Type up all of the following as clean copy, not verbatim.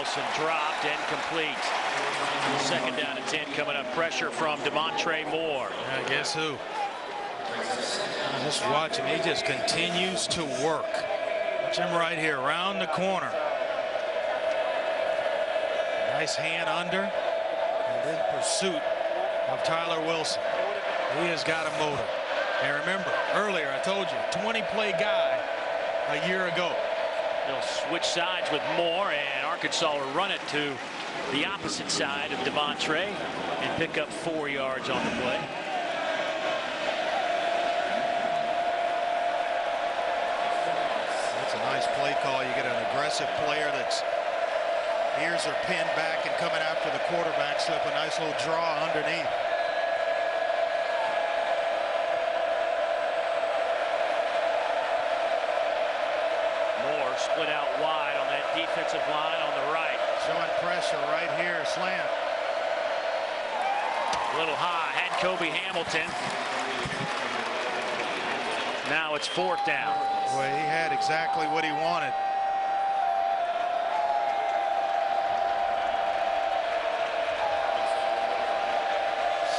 Wilson dropped and complete. Second down and 10 coming up. Pressure from Damontre Moore. I guess who? Just watch him. He just continues to work. Watch him right here, around the corner. Nice hand under, and in pursuit of Tyler Wilson. He has got a motor. And remember, earlier I told you, 20-play guy a year ago. They'll switch sides with Moore, and Arkansas will run it to the opposite side of Damontre and pick up 4 yards on the play. That's a nice play call. You get an aggressive player that's ears are pinned back and coming after the quarterback, slip a nice little draw underneath. Moore split out wide on that defensive line on the right. Showing pressure right here, slant. A little high, had Kobe Hamilton. Now it's 4th down. Boy, he had exactly what he wanted.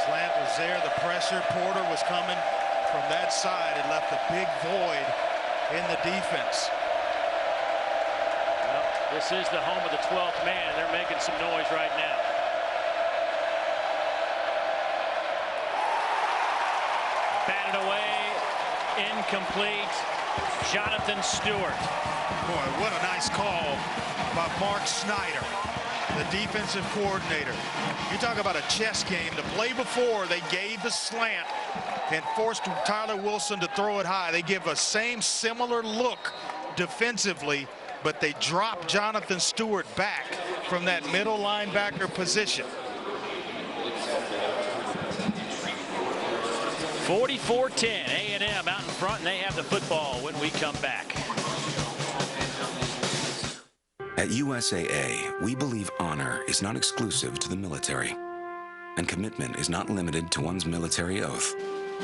Slant was there, the pressure. Porter was coming from that side. It left a big void in the defense. Well, this is the home of the 12th man. They're making some noise right now. Batted away, incomplete. Jonathan Stewart. Boy, what a nice call by Mark Snyder, the defensive coordinator. You talk about a chess game. The play before, they gave the slant and forced Tyler Wilson to throw it high. They give a similar look defensively, but they drop Jonathan Stewart back from that middle linebacker position. 44-10, A&M out in front, and they have the football when we come back. At USAA, we believe honor is not exclusive to the military, and commitment is not limited to one's military oath.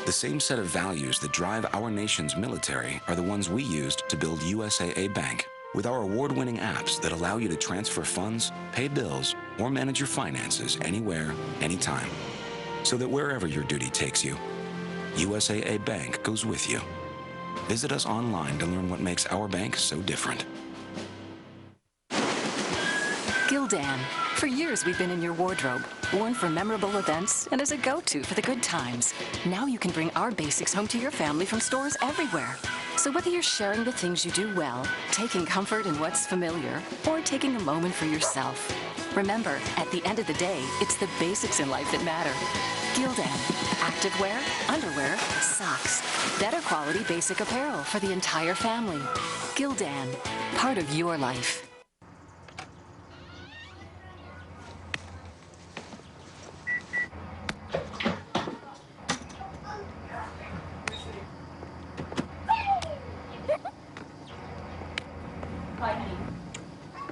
The same set of values that drive our nation's military are the ones we used to build USAA Bank, with our award-winning apps that allow you to transfer funds, pay bills, or manage your finances anywhere, anytime, so that wherever your duty takes you, USAA Bank goes with you. Visit us online to learn what makes our bank so different. Gildan. For years, we've been in your wardrobe, worn for memorable events and as a go-to for the good times. Now you can bring our basics home to your family from stores everywhere. So whether you're sharing the things you do well, taking comfort in what's familiar, or taking a moment for yourself, remember, at the end of the day, it's the basics in life that matter. Gildan. Activewear, underwear, socks. Better quality basic apparel for the entire family. Gildan. Part of your life.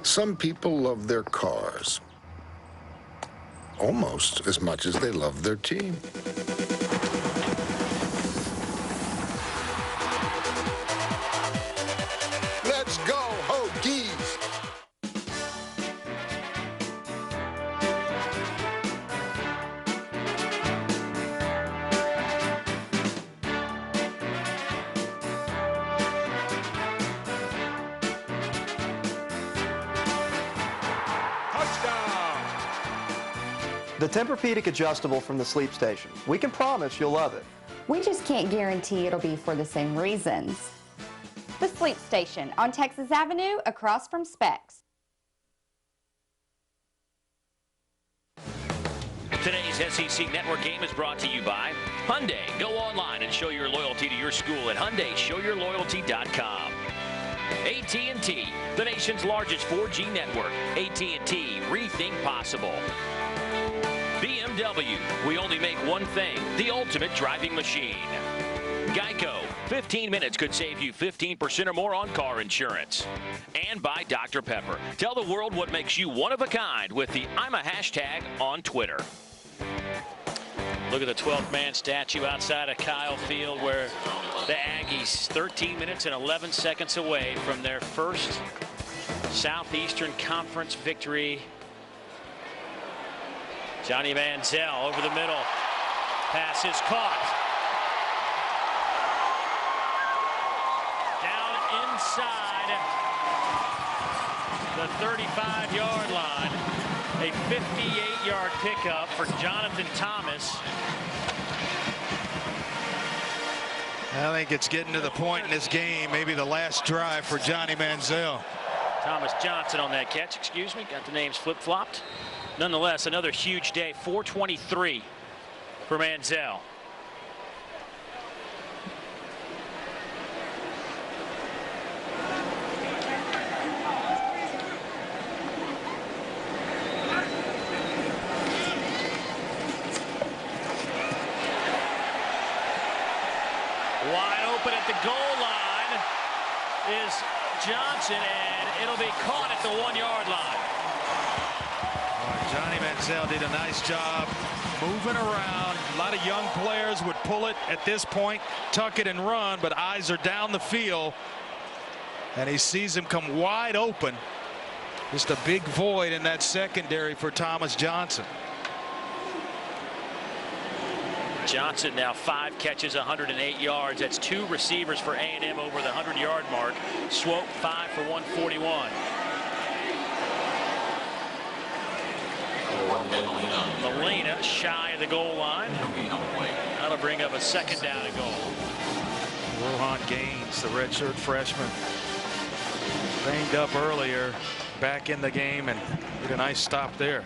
Some people love their cars almost as much as they love their team. Let's go, Hokies! The Tempur-Pedic adjustable from the Sleep Station. We can promise you'll love it. We just can't guarantee it'll be for the same reasons. The Sleep Station on Texas Avenue across from Specs. Today's SEC Network game is brought to you by Hyundai. Go online and show your loyalty to your school at HyundaiShowYourLoyalty.com. AT&T, the nation's largest 4G network. AT&T, rethink possible. BMW, we only make one thing, the ultimate driving machine. Geico, 15 minutes could save you 15% or more on car insurance. And by Dr. Pepper, tell the world what makes you one of a kind with the I'm a hashtag on Twitter. Look at the 12th man statue outside of Kyle Field, where the Aggies 13 minutes and 11 seconds away from their first Southeastern Conference victory. Johnny Manziel over the middle. Pass is caught. Down inside the 35-yard line. A 58-yard pickup for Jonathan Thomas. I think it's getting to the point in this game, maybe the last drive for Johnny Manziel. Thomas Johnson on that catch, excuse me, got the names flip-flopped. Nonetheless, another huge day, 423 for Manziel. Wide open at the goal line is Johnson, and it'll be caught at the 1-yard line. Johnny Manziel did a nice job moving around. A lot of young players would pull it at this point, tuck it and run, but eyes are down the field, and he sees him come wide open. Just a big void in that secondary for Thomas Johnson. Johnson now 5 catches, 108 yards. That's 2 receivers for A&M over the 100-yard mark. Swope 5 for 141. Molina shy of the goal line. That'll bring up a 2nd down and goal. Rohan Gaines, the redshirt freshman, banged up earlier, back in the game and did a nice stop there.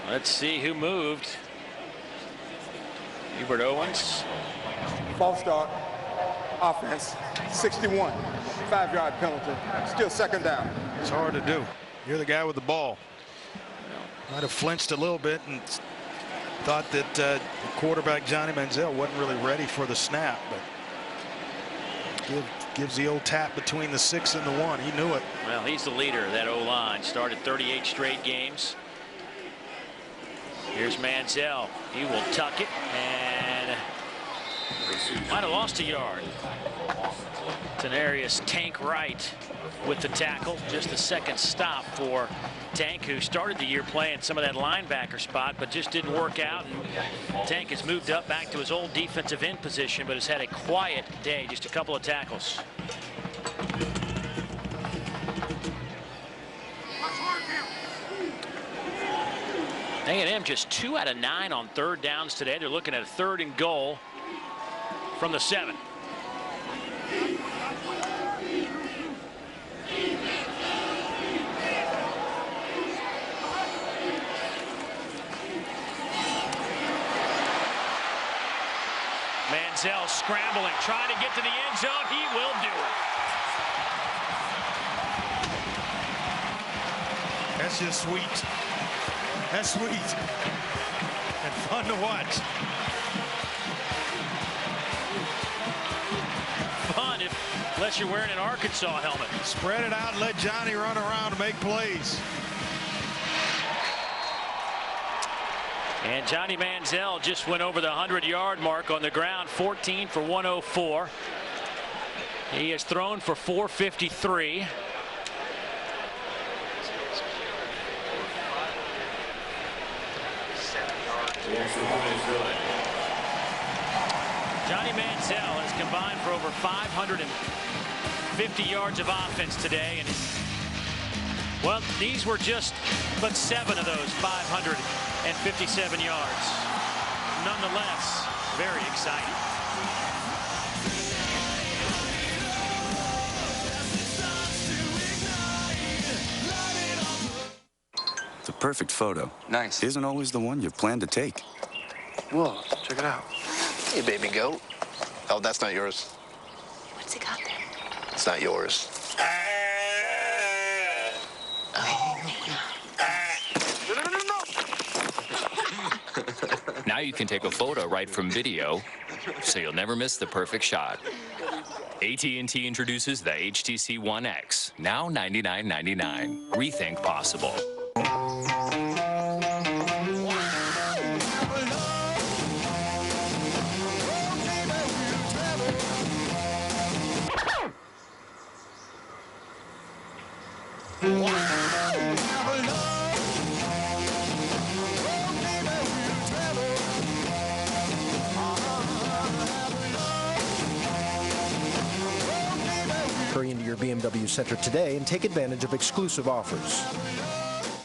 Let's see who moved. Hubert Owens. False start, offense, 61, 5-yard penalty, still 2nd down. It's hard to do. You're the guy with the ball. Might have flinched a little bit and thought that the quarterback Johnny Manziel wasn't really ready for the snap, but gives the old tap between the 6 and the 1. He knew it. Well, he's the leader of that O-line. Started 38 straight games. Here's Manziel. He will tuck it and might have lost a yard. Tenarius Tank Wright with the tackle. Just the 2nd stop for Tank, who started the year playing some of that linebacker spot, but just didn't work out. And Tank has moved up back to his old defensive end position, but has had a quiet day, just a couple of tackles. A&M just 2 out of 9 on 3rd downs today. They're looking at a 3rd and goal from the 7. Manziel scrambling, trying to get to the end zone. He will do it. That's just sweet. That's sweet and fun to watch. Fun unless you're wearing an Arkansas helmet. Spread it out and let Johnny run around and make plays. And Johnny Manziel just went over the 100-yard mark on the ground, 14 for 104. He has thrown for 453. Johnny Manziel has combined for over 550 yards of offense today, and well, these were just but 7 of those 557 yards. Nonetheless, very exciting. The perfect photo. Nice. Isn't always the one you plan to take. Whoa, check it out. Hey, baby goat. Oh, that's not yours. What's he got there? It's not yours. Now you can take a photo right from video, so you'll never miss the perfect shot. AT&T introduces the HTC One X. Plus, now $99.99. Rethink possible. Hurry into your BMW Center today and take advantage of exclusive offers.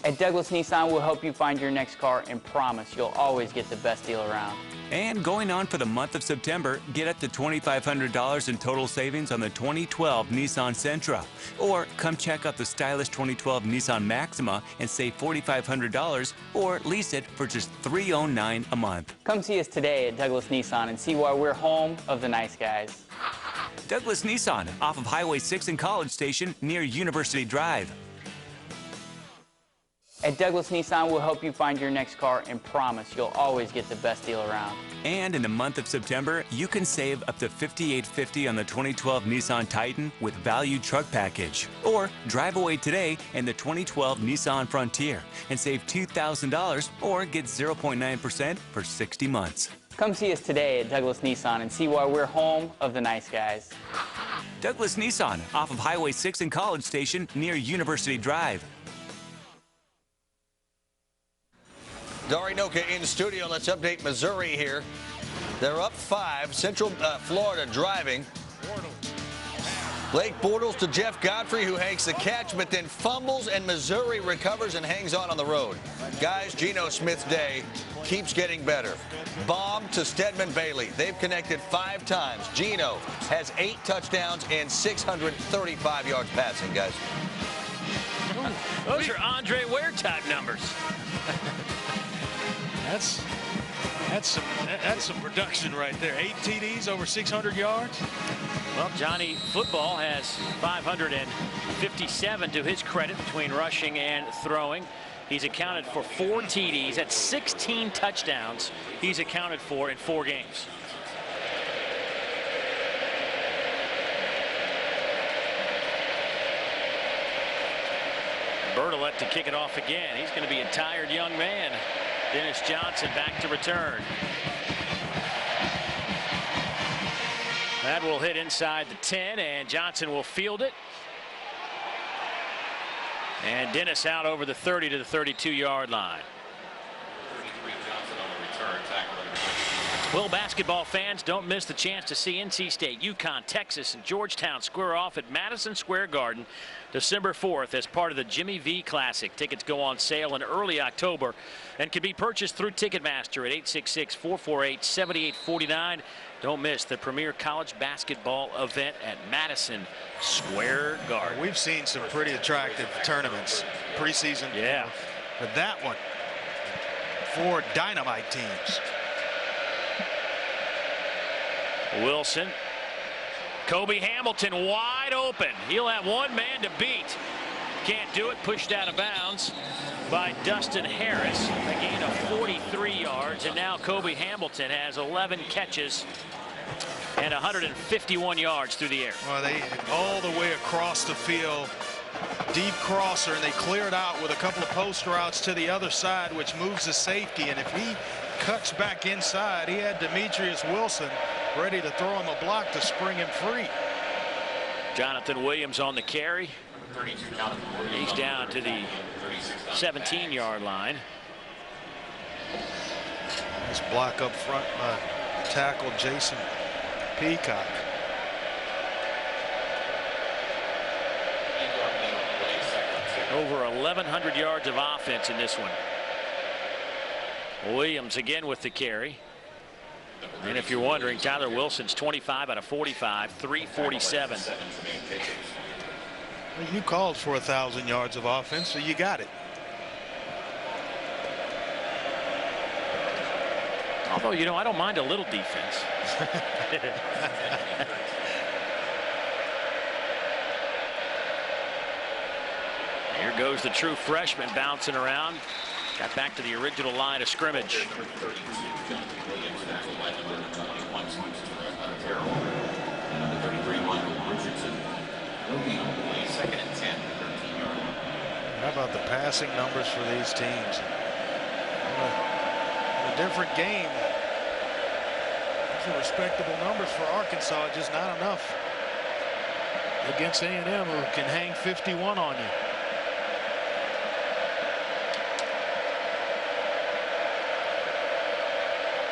At Douglas Nissan, we'll help you find your next car and promise you'll always get the best deal around. And going on for the month of September, get up to $2,500 in total savings on the 2012 Nissan Sentra. Or come check out the stylish 2012 Nissan Maxima and save $4,500, or lease it for just $309 a month. Come see us today at Douglas Nissan and see why we're home of the nice guys. Douglas Nissan, off of Highway 6 and College Station near University Drive. At Douglas Nissan, we'll help you find your next car and promise you'll always get the best deal around. And in the month of September, you can save up to $5,850 on the 2012 Nissan Titan with Value Truck Package. Or drive away today in the 2012 Nissan Frontier and save $2,000 or get 0.9% for 60 months. Come see us today at Douglas Nissan and see why we're home of the nice guys. Douglas Nissan, off of Highway 6 and College Station near University Drive. Dari Noka in studio. Let's update Missouri here. They're up 5. Central Florida driving. Blake Bortles to Jeff Godfrey, who makes the catch, but then fumbles, and Missouri recovers and hangs on the road. Guys, Geno Smith's day keeps getting better. Bomb to Stedman Bailey. They've connected 5 times. Geno has 8 touchdowns and 635 yards passing, guys. Those are Andre Ware type numbers. That's some production right there. 8 TDs, over 600 yards. Well, Johnny Football has 557 to his credit between rushing and throwing. He's accounted for 4 TDs. That's 16 touchdowns he's accounted for in 4 games. Bertolet to kick it off again. He's going to be a tired young man. Dennis Johnson back to return. That will hit inside the 10, and Johnson will field it. And Dennis out over the 30 to the 32-yard line. Well, basketball fans, don't miss the chance to see NC State, UConn, Texas, and Georgetown square off at Madison Square Garden December 4th as part of the Jimmy V Classic. Tickets go on sale in early October and can be purchased through Ticketmaster at 866-448-7849. Don't miss the premier college basketball event at Madison Square Garden. We've seen some pretty attractive tournaments preseason. Yeah. But that one, 4 dynamite teams. Wilson. Kobe Hamilton wide open. He'll have one man to beat. Can't do it. Pushed out of bounds by Dustin Harris. A gain of 43 yards. And now Kobe Hamilton has 11 catches and 151 yards through the air. Well, they all the way across the field. Deep crosser, and they cleared out with a couple of post routes to the other side, which moves the safety. And if he cuts back inside, he had Demetrius Wilson ready to throw him a block to spring him free. Jonathan Williams on the carry. He's down to the 17-yard line. Nice block up front by tackle Jason Peacock. Over 1,100 yards of offense in this one. Williams again with the carry. And if you're wondering, Tyler Wilson's 25 out of 45, 347. Well, you called for 1,000 yards of offense, so you got it. Although, you know, I don't mind a little defense. Here goes the true freshman bouncing around. Got back to the original line of scrimmage. How about the passing numbers for these teams? In a different game, these are respectable numbers for Arkansas, just not enough against A&M, who can hang 51 on you.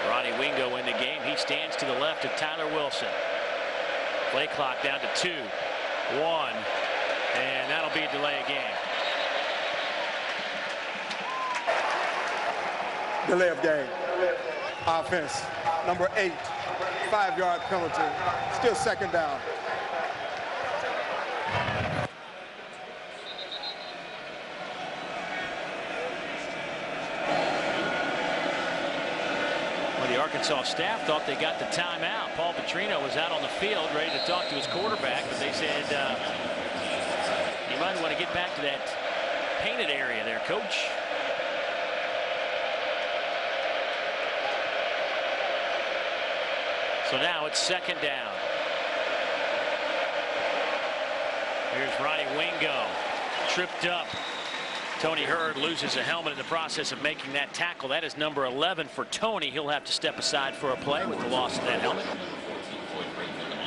Ronnie Wingo in the game. He stands to the left of Tyler Wilson. Play clock down to 2, 1, and that'll be a delay of game. Delay of game. Offense, number 8, 5-yard penalty. Still second down. Well, the Arkansas staff thought they got the timeout. Paul Petrino was out on the field ready to talk to his quarterback, but they said you might want to get back to that painted area there, coach. So now it's second down. Here's Ronnie Wingo, tripped up. Tony Hurd loses a helmet in the process of making that tackle. That is number 11 for Tony. He'll have to step aside for a play with the loss of that helmet.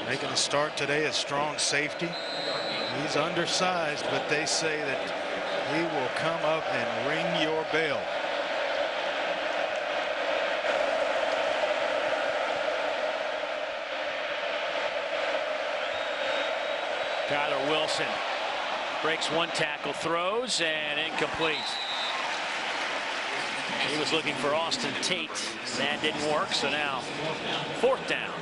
Making a start today, a strong safety. He's undersized, but they say that he will come up and ring your bell. Tyler Wilson breaks one tackle, throws, and incomplete. He was looking for Austin Tate. That didn't work, so now fourth down.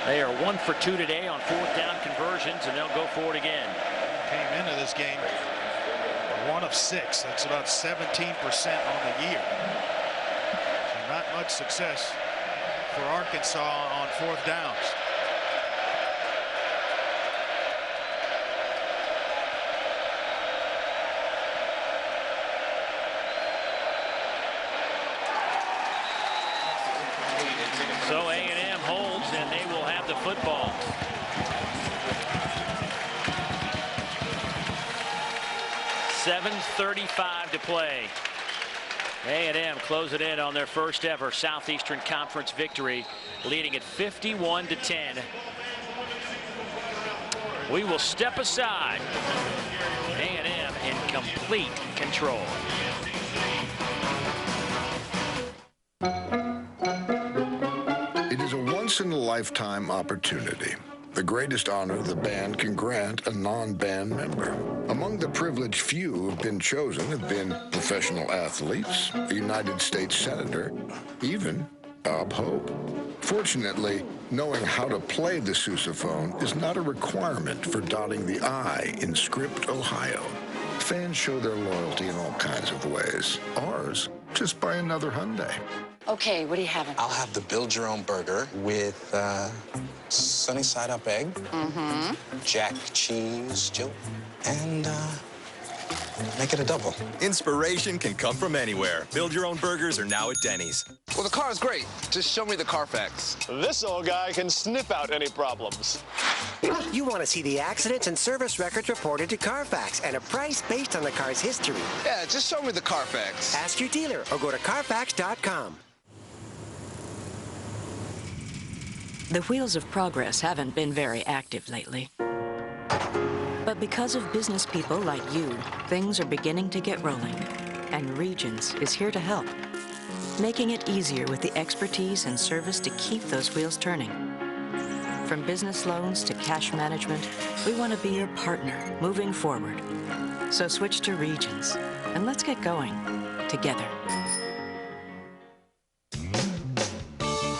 They are 1 for 2 today on fourth down conversions, and they'll go for it again. Came into this game 1 of 6. That's about 17% on the year. So not much success for Arkansas on fourth downs. So A&M holds, and they will have the football. .7:35 to play. A&M close it in on their first ever Southeastern Conference victory, leading at 51-10. We will step aside. A&M in complete control. It is a once-in-a-lifetime opportunity, the greatest honor the band can grant a non-band member. Among the privileged few who have been chosen have been professional athletes, a United States Senator, even Bob Hope. Fortunately, knowing how to play the sousaphone is not a requirement for dotting the I in Script, Ohio. Fans show their loyalty in all kinds of ways. Ours, just buy another Hyundai. Okay, what are you having? I'll have the build your own burger with sunny side up egg, jack cheese, Jill, and make it a double. Inspiration can come from anywhere. Build your own burgers are now at Denny's. Well, the car is great. Just show me the Carfax. This old guy can sniff out any problems. You want to see the accidents and service records reported to Carfax and a price based on the car's history. Yeah, just show me the Carfax. Ask your dealer or go to Carfax.com. The wheels of progress haven't been very active lately. But because of business people like you, things are beginning to get rolling. And Regions is here to help, making it easier with the expertise and service to keep those wheels turning. From business loans to cash management, we want to be your partner moving forward. So switch to Regions and let's get going together.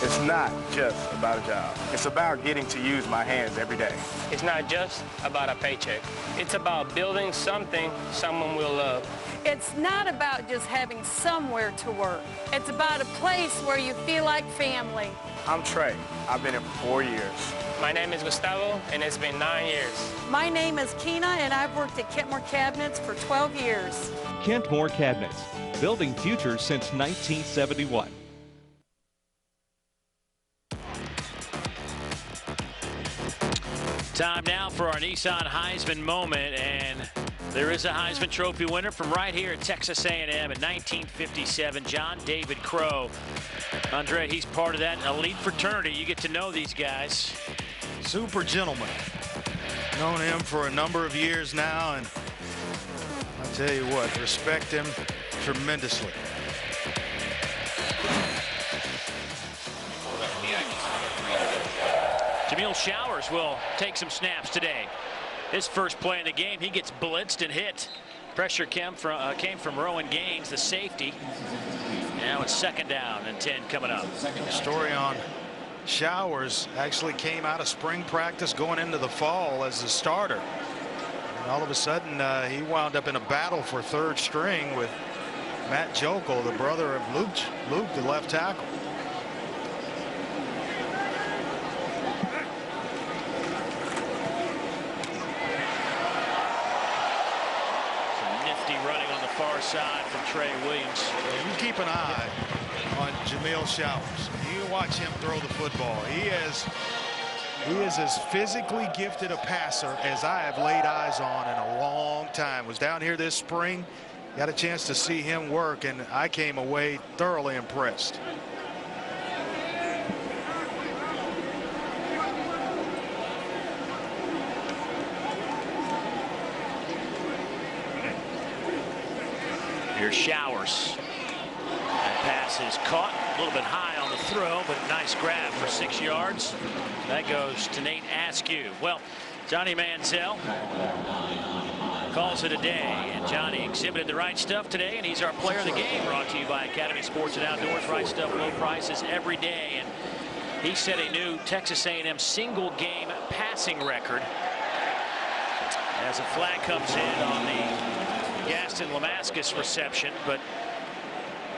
It's not just about a job. It's about getting to use my hands every day. It's not just about a paycheck. It's about building something someone will love. It's not about just having somewhere to work. It's about a place where you feel like family. I'm Trey. I've been here for 4 years. My name is Gustavo, and it's been 9 years. My name is Keena, and I've worked at Kentmore Cabinets for 12 years. Kentmore Cabinets, building futures since 1971. Time now for our Nissan Heisman moment, and there is a Heisman Trophy winner from right here at Texas A&M in 1957, John David Crow. Andre, he's part of that elite fraternity. You get to know these guys. Super gentleman. Known him for a number of years now, and I'll tell you what, respect him tremendously. Jamil Showers will take some snaps today. His first play in the game, he gets blitzed and hit. Pressure came from Rowan Gaines, the safety. Now it's 2nd down and 10 coming up. Story on Showers actually came out of spring practice going into the fall as a starter. And all of a sudden, he wound up in a battle for 3rd string with Matt Jokel, the brother of Luke, the left tackle. Running on the far side from Trey Williams. You keep an eye on Jamil Showers. You watch him throw the football. He is as physically gifted a passer as I have laid eyes on in a long time. Was down here this spring, got a chance to see him work, and I came away thoroughly impressed. Here's Showers. That pass is caught a little bit high on the throw, but nice grab for 6 yards. That goes to Nate Askew. Well, Johnny Manziel calls it a day, and Johnny exhibited the right stuff today, and he's our player of the game, brought to you by Academy Sports and Outdoors. Right stuff, low prices every day, and he set a new Texas A&M single game passing record as a flag comes in on the Gaston Lamascus reception. But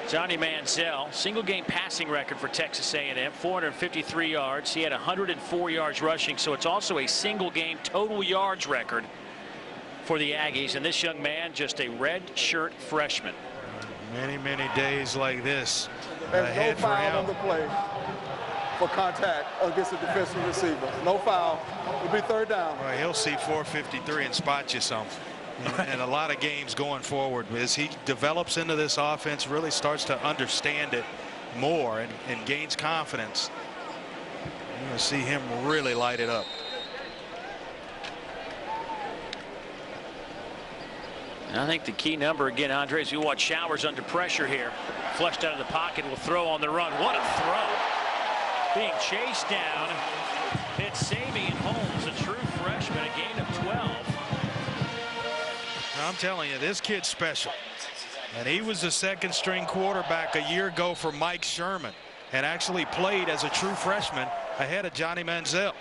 Johnny Manziel, single game passing record for Texas A&M, 453 yards. He had 104 yards rushing, so it's also a single game total yards record for the Aggies. And this young man, just a red shirt freshman. Many days like this There's ahead no for foul him. on the play for contact against the defensive receiver. No foul. It'll be 3rd down. Well, he'll see 453 and spot you something. And a lot of games going forward as he develops into this offense, really starts to understand it more and gains confidence. You're going to see him really light it up. And I think the key number again, Andre, is you watch Showers under pressure here. Flushed out of the pocket, will throw on the run. What a throw. Being chased down. It's Sabian Holmes, a true freshman, a gain of 12. I'm telling you, this kid's special. And he was the 2nd string quarterback a year ago for Mike Sherman and actually played as a true freshman ahead of Johnny Manziel.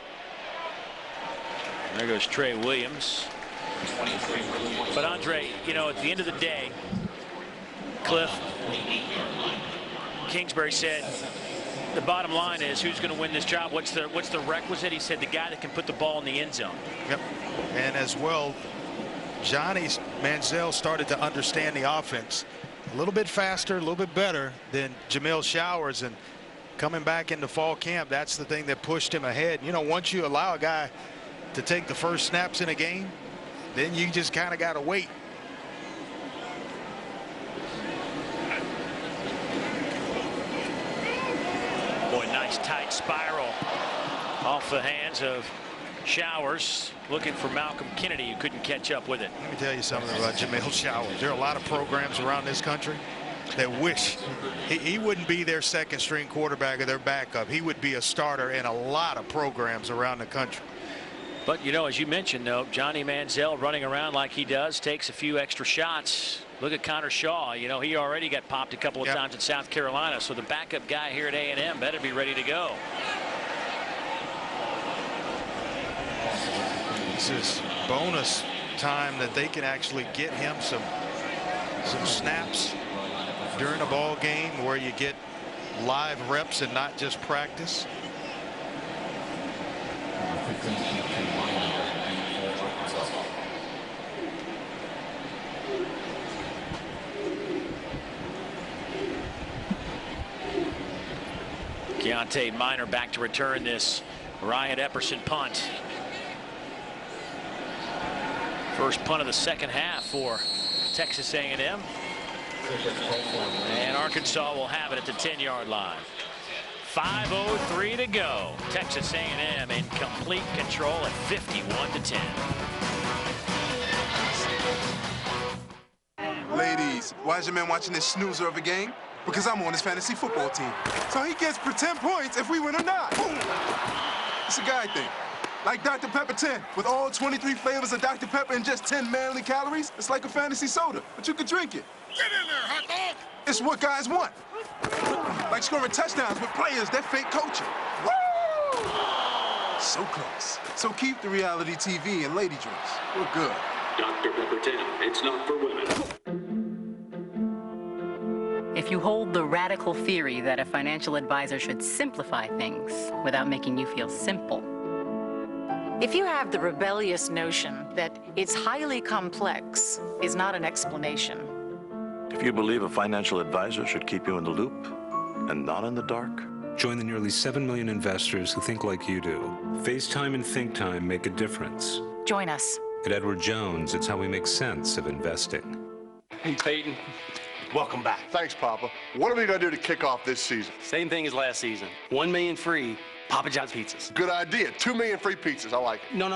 There goes Trey Williams. But Andre, you know, at the end of the day, Cliff Kingsbury said the bottom line is who's going to win this job. What's the requisite? He said the guy that can put the ball in the end zone. Yep. And as well, Johnny Manziel started to understand the offense a little bit faster, a little bit better than Jamil Showers, and coming back into fall camp, that's the thing that pushed him ahead. You know, once you allow a guy to take the first snaps in a game, then you just kind of got to wait. Boy, nice tight spiral off the hands of Showers, looking for Malcolm Kennedy, who couldn't catch up with it. Let me tell you something about Jamil Showers. There are a lot of programs around this country that wish he wouldn't be their 2nd string quarterback or their backup. He would be a starter in a lot of programs around the country. But, you know, as you mentioned, though, Johnny Manziel running around like he does takes a few extra shots. Look at Connor Shaw. You know, he already got popped a couple of times in South Carolina, so the backup guy here at A&M better be ready to go. This is bonus time that they can actually get him some snaps during a ball game where you get live reps and not just practice. Keontae Minor back to return this Ryan Epperson punt. First punt of the second half for Texas A&M. And Arkansas will have it at the 10-yard line. 5:03 to go. Texas A&M in complete control at 51-10. Ladies, why is your man watching this snoozer of a game? Because I'm on his fantasy football team. So he gets pretend points if we win or not. Boom. It's a guy thing. Like Dr. Pepper 10, with all 23 flavors of Dr. Pepper and just 10 manly calories, it's like a fantasy soda, but you could drink it. Get in there, hot dog! It's what guys want. Like scoring touchdowns with players that fake coaching. Woo! So close. So keep the reality TV and lady drinks. We're good. Dr. Pepper 10, it's not for women. If you hold the radical theory that a financial advisor should simplify things without making you feel simple. If you have the rebellious notion that it's highly complex is not an explanation. If you believe a financial advisor should keep you in the loop and not in the dark. Join the nearly 7 million investors who think like you do. FaceTime and ThinkTime make a difference. Join us. At Edward Jones, it's how we make sense of investing. Hey, Peyton. Welcome back. Thanks, Papa. What are we going to do to kick off this season? Same thing as last season. 1 million free Papa John's pizzas. Good idea. 2 million free pizzas. I like it. No.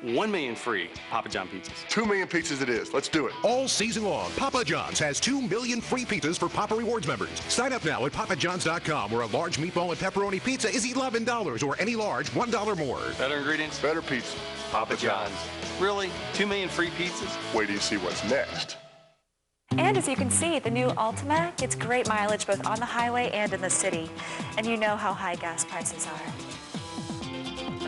1 million free Papa John pizzas. 2 million pizzas it is. Let's do it. All season long, Papa John's has 2 million free pizzas for Papa Rewards members. Sign up now at papajohns.com, where a large meatball and pepperoni pizza is $11, or any large $1 more. Better ingredients, better pizza. Papa John's. Really? 2 million free pizzas? Wait till you see what's next. And as you can see, the new Altima gets great mileage both on the highway and in the city. And you know how high gas prices are.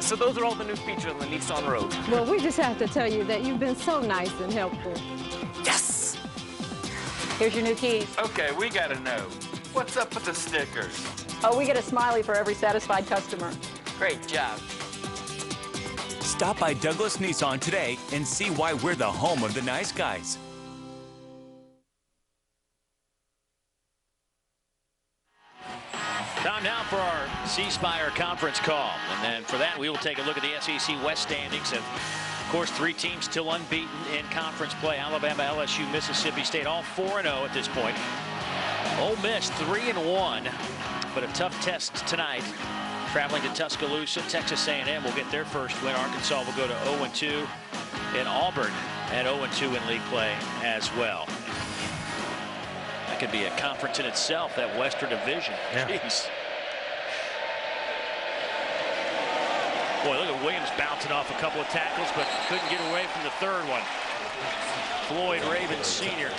So those are all the new features on the Nissan Rogue. Well, we just have to tell you that you've been so nice and helpful. Yes! Here's your new keys. Okay, we gotta know. What's up with the stickers? Oh, we get a smiley for every satisfied customer. Great job. Stop by Douglas Nissan today and see why we're the home of the nice guys. Time now for our C-Spire conference call. And then for that, we will take a look at the SEC West standings. And of course, 3 teams still unbeaten in conference play. Alabama, LSU, Mississippi State, all 4-0 at this point. Ole Miss 3-1, but a tough test tonight. Traveling to Tuscaloosa, Texas A&M will get their first win. Arkansas will go to 0-2, and Auburn at 0-2 in league play as well. That could be a conference in itself, that Western Division. Yeah. Jeez. Boy, look at Williams bouncing off a couple of tackles, but couldn't get away from the third one. Floyd Ravens Sr.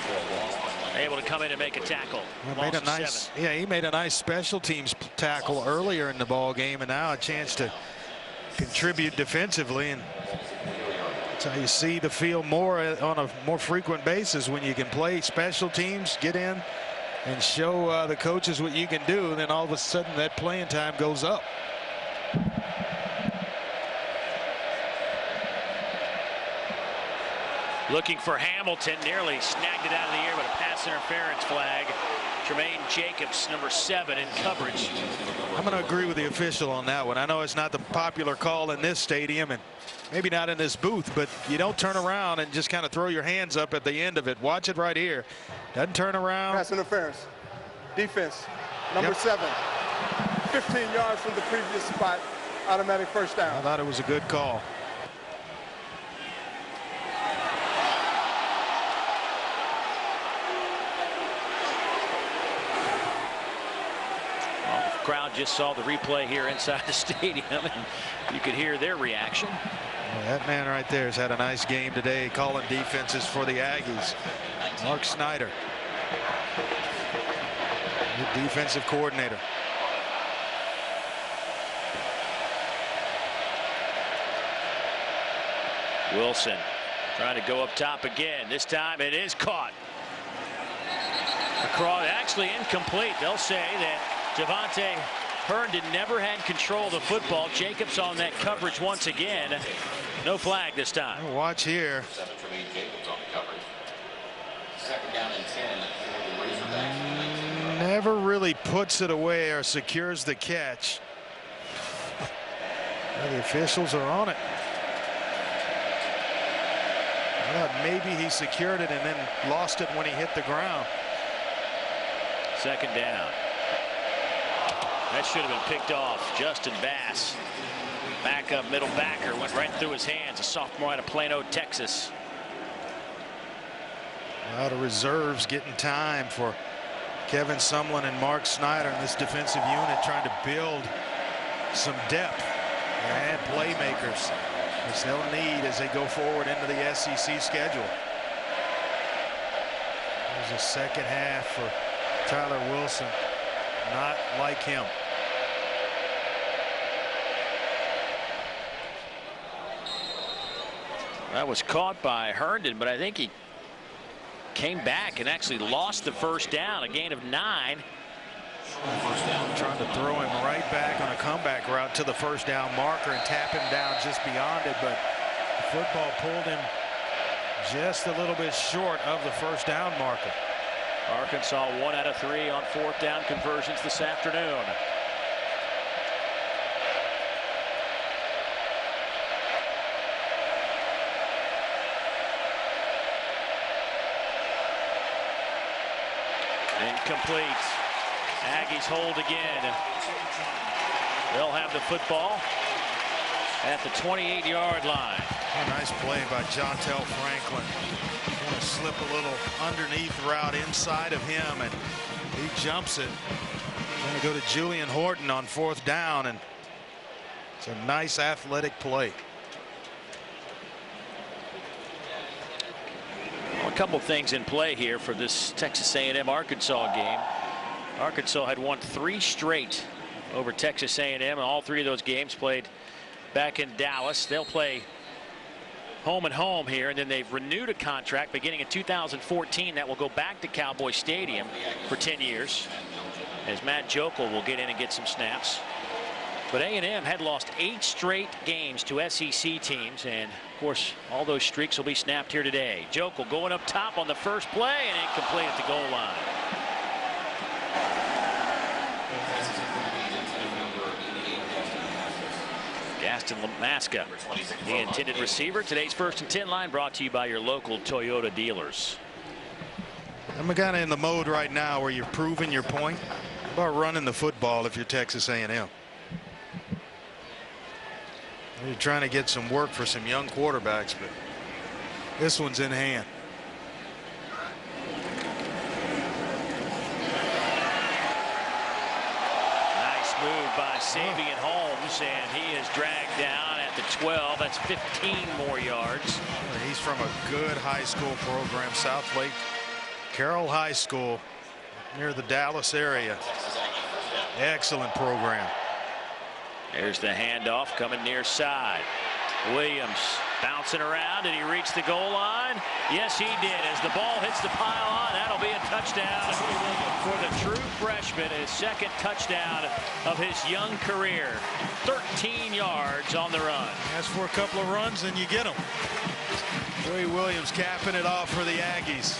able to come in and make a tackle. Made a nice, yeah, he made a nice special teams tackle earlier in the ball game, and now a chance to contribute defensively. And that's how you see the field more on a more frequent basis, when you can play special teams, get in and show the coaches what you can do, and then all of a sudden that playing time goes up. Looking for Hamilton, nearly snagged it out of the air, but a pass interference flag. Jermaine Jacobs, number 7, in coverage. I'm going to agree with the official on that one. I know it's not the popular call in this stadium, and maybe not in this booth, but you don't turn around and just kind of throw your hands up at the end of it. Watch it right here. Doesn't turn around. Pass interference. Defense, number 7. 15 yards from the previous spot. Automatic first down. I thought it was a good call. Crowd just saw the replay here inside the stadium, and you could hear their reaction. Well, that man right there has had a nice game today, calling defenses for the Aggies. Mark Snyder, the defensive coordinator. Wilson trying to go up top again. This time it is caught. Across, actually incomplete. They'll say that Javonte Herndon never had control of the football. Jacobs on that coverage once again. No flag this time. Watch here. Never really puts it away or secures the catch. Well, the officials are on it. I thought maybe he secured it and then lost it when he hit the ground. Second down. That should have been picked off. Justin Bass, backup middle backer, went right through his hands. A sophomore out of Plano, Texas. A lot of reserves getting time for Kevin Sumlin and Mark Snyder in this defensive unit, trying to build some depth and add playmakers, which they'll need as they go forward into the SEC schedule. There's a second half for Tyler Wilson, not like him. That was caught by Herndon, but I think he came back and actually lost the first down, a gain of 9. Trying to throw him right back on a comeback route to the first down marker and tap him down just beyond it, but the football pulled him just a little bit short of the first down marker. Arkansas 1 out of 3 on 4th down conversions this afternoon. Incomplete. Aggies hold again. They'll have the football at the 28-yard line. A nice play by Jontel Franklin. Want to slip a little underneath route inside of him, and he jumps it. Going to go to Julian Horton on 4th down, and it's a nice athletic play. Well, a couple things in play here for this Texas A&M Arkansas game. Arkansas had won 3 straight over Texas A&M, and all 3 of those games played back in Dallas. They'll play home and home here, and then they've renewed a contract beginning in 2014 that will go back to Cowboy Stadium for 10 years, as Matt Jokel will get in and get some snaps. But A&M had lost 8 straight games to SEC teams, and of course all those streaks will be snapped here today. Jokel going up top on the first play and incomplete at the goal line. Gaston Lamaska, the intended receiver. Today's 1st and 10 line brought to you by your local Toyota dealers. I'm kind of in the mode right now where you're proving your point. How about running the football if you're Texas A&M? You're trying to get some work for some young quarterbacks, but this one's in hand. Nice move by Savion Holmes, and he is dragged down at the 12. That's 15 more yards. He's from a good high school program, South Lake Carroll High School, near the Dallas area. Excellent program. There's the handoff coming near side. Williams bouncing around. Did he reach the goal line? Yes, he did. As the ball hits the pylon, that'll be a touchdown for the true freshman. His 2nd touchdown of his young career. 13 yards on the run. Ask for a couple of runs and you get them. Trey Williams capping it off for the Aggies.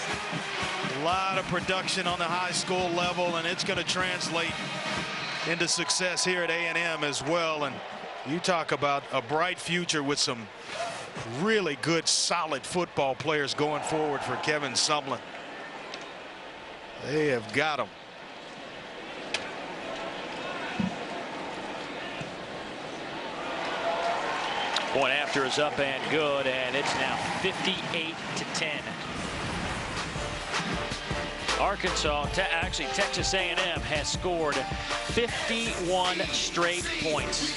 A lot of production on the high school level, and it's going to translate into success here at A&M as well. And you talk about a bright future with some really good, solid football players going forward for Kevin Sumlin. They have got him. Point after is up and good, and it's now 58-10. Arkansas, actually Texas A&M has scored 51 straight points.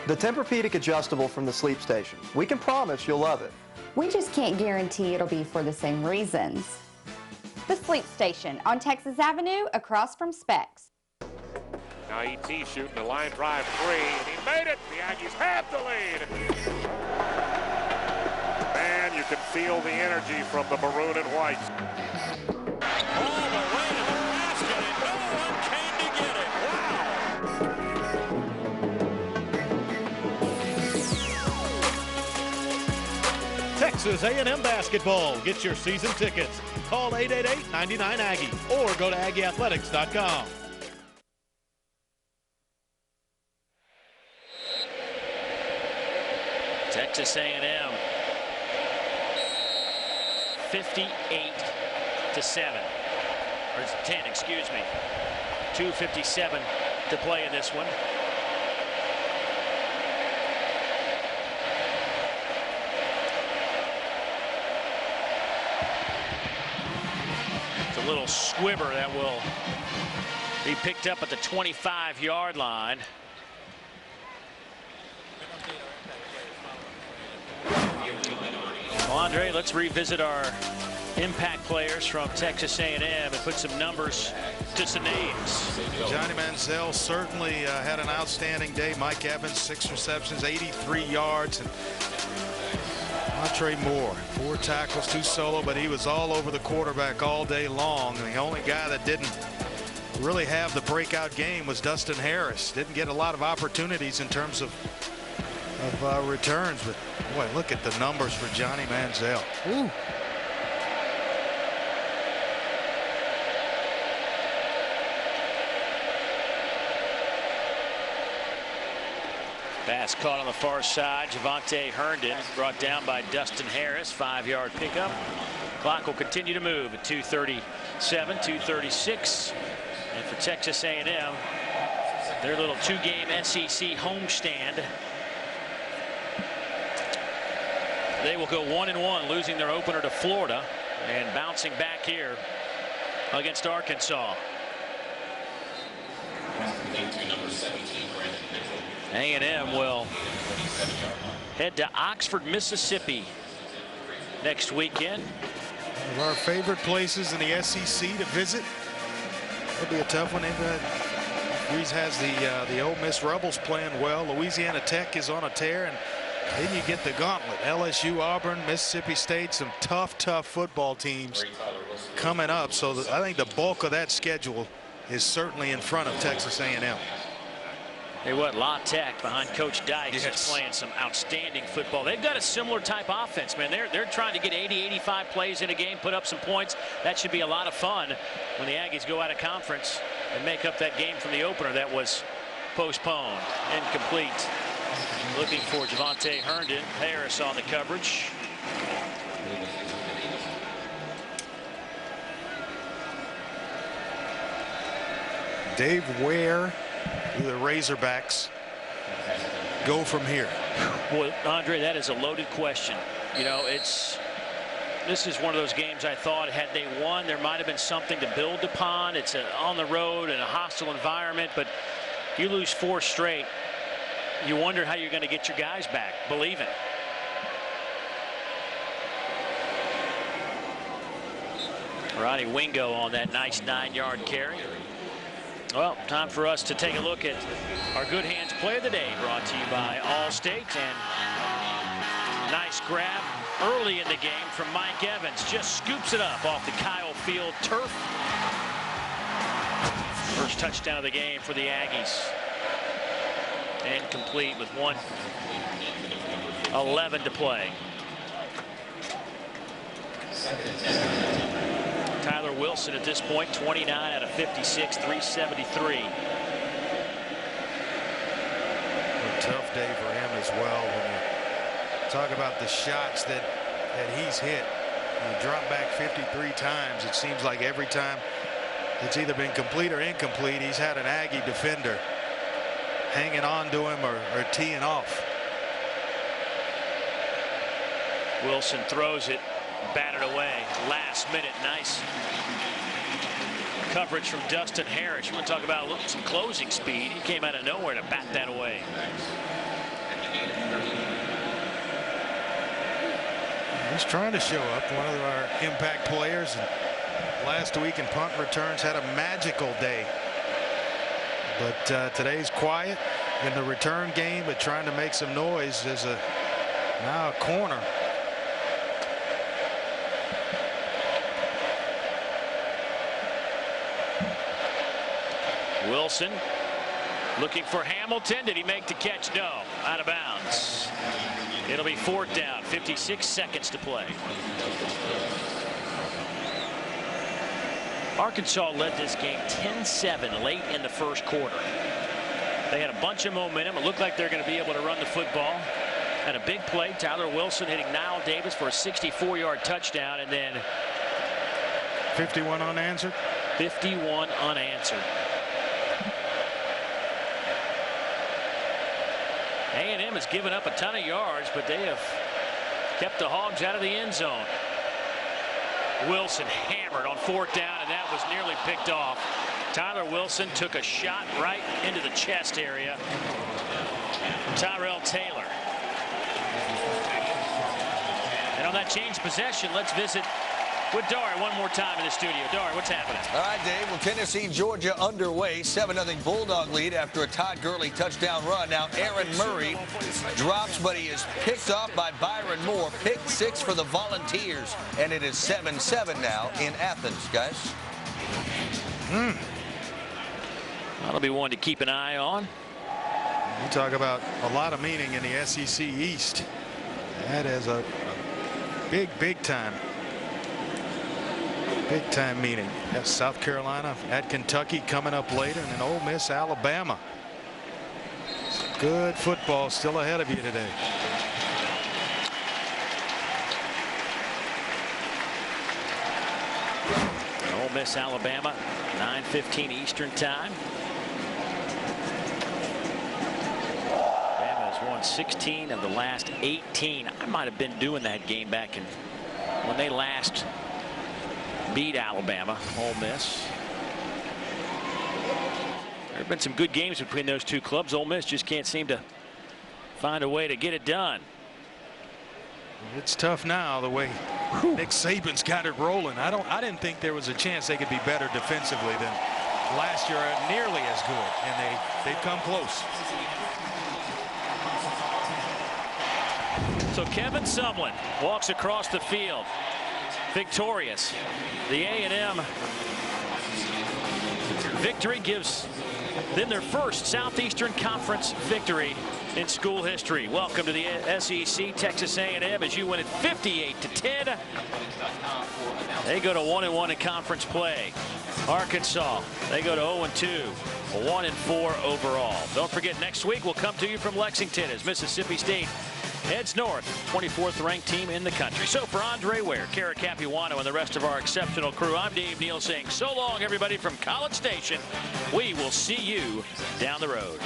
The Tempur-Pedic adjustable from the Sleep Station. We can promise you'll love it. We just can't guarantee it'll be for the same reasons. The Sleep Station on Texas Avenue across from Specs. Now E.T. shooting the line drive 3, and he made it. The Aggies have the lead. Man, you can feel the energy from the maroon and white. All the way to the basket, and no one came to get it. Wow! Texas A&M basketball. Get your season tickets. Call 888-99-AGGIE or go to AggieAthletics.com. Texas A&M 58-7, or 10, excuse me. 2:57 to play in this one. It's a little squibber that will be picked up at the 25-yard line. Well, Andre, let's revisit our impact players from Texas A&M and put some numbers to some names. Johnny Manziel certainly had an outstanding day. Mike Evans, 6 receptions, 83 yards. And Montre Moore, 4 tackles, 2 solo, but he was all over the quarterback all day long. And the only guy that didn't really have the breakout game was Dustin Harris. Didn't get a lot of opportunities in terms of returns, but boy, look at the numbers for Johnny Manziel. Ooh. Pass caught on the far side. Javonte Herndon brought down by Dustin Harris. 5-yard pickup. Clock will continue to move at 2:37, 2:36. And for Texas A&M, their little 2-game SEC homestand, they will go 1-1, losing their opener to Florida and bouncing back here against Arkansas. A&M will head to Oxford, Mississippi next weekend. One of our favorite places in the SEC to visit. It'll be a tough one. Breeze has the Ole Miss Rebels playing well. Louisiana Tech is on a tear, and then you get the gauntlet. LSU, Auburn, Mississippi State, some tough football teams coming up. So I think the bulk of that schedule is certainly in front of Texas A&M. Hey, what, La Tech behind Coach Dykes is playing some outstanding football. They've got a similar type offense, man. They're trying to get 80-85 plays in a game, put up some points. That should be a lot of fun when the Aggies go out of conference and make up that game from the opener that was postponed. Incomplete. Looking for Javonte Herndon. Harris on the coverage. Dave, where do the Razorbacks go from here? Well, Andre, that is a loaded question. You know, this is one of those games I thought had they won, there might have been something to build upon. It's on the road in a hostile environment, but you lose 4 straight. You wonder how you're going to get your guys back. Believe it. Ronnie Wingo on that nice 9-yard carry. Well, time for us to take a look at our Good Hands Play of the Day, brought to you by Allstate. And nice grab early in the game from Mike Evans. Just scoops it up off the Kyle Field turf. First touchdown of the game for the Aggies. And complete with 1:11 to play. Tyler Wilson at this point, 29 out of 56, 373. A tough day for him as well. When you talk about the shots that he's hit, he dropped back 53 times. It seems like every time it's either been complete or incomplete, he's had an Aggie defender hanging on to him or teeing off. Wilson throws it, batted away. Last minute, nice coverage from Dustin Harris. You want to talk about some closing speed. He came out of nowhere to bat that away. He's trying to show up, one of our impact players. And last week in punt returns had a magical day. But today's quiet in the return game, but trying to make some noise. There's now a corner Wilson looking for Hamilton. Did he make the catch? No, out of bounds. It'll be 4th down, 56 seconds to play. Arkansas led this game 10-7 late in the first quarter. They had a bunch of momentum. It looked like they're going to be able to run the football. Had a big play. Tyler Wilson hitting Niall Davis for a 64-yard touchdown, and then 51 unanswered. 51 unanswered. A&M has given up a ton of yards, but they have kept the Hogs out of the end zone. Wilson hammered on 4th down, and that was nearly picked off. Tyler Wilson took a shot right into the chest area. Tyrell Taylor. And on that change possession, let's visit with Dari one more time in the studio. Dari, what's happening? All right, Dave. Well, Tennessee, Georgia underway. 7-0 Bulldog lead after a Todd Gurley touchdown run. Now Aaron Murray drops, but he is picked off by Byron Moore. Pick 6 for the Volunteers, and it is 7-7 now in Athens, guys. That'll be one to keep an eye on. You talk about a lot of meaning in the SEC East. That is a big time meeting. That's South Carolina at Kentucky coming up later, and then Ole Miss, Alabama. Good football still ahead of you today. Ole Miss, Alabama, 9:15 Eastern time. Alabama has won 16 of the last 18. I might have been doing that game back in when they last beat Alabama. Ole Miss. There have been some good games between those two clubs. Ole Miss just can't seem to find a way to get it done. It's tough now the way Nick Saban's got it rolling. I didn't think there was a chance they could be better defensively than last year, nearly as good, and they've come close. So Kevin Sumlin walks across the field victorious. The A&M victory gives them their first Southeastern Conference victory in school history. Welcome to the SEC. Texas A&M as you win it 58-10. They go to 1-1 in conference play. Arkansas, they go to 0-2, 1-4 overall. Don't forget, next week we'll come to you from Lexington as Mississippi State heads north, 24th ranked team in the country. So for Andre Ware, Kara Capuano, and the rest of our exceptional crew, I'm Dave Neal saying so long, everybody, from College Station. We will see you down the road.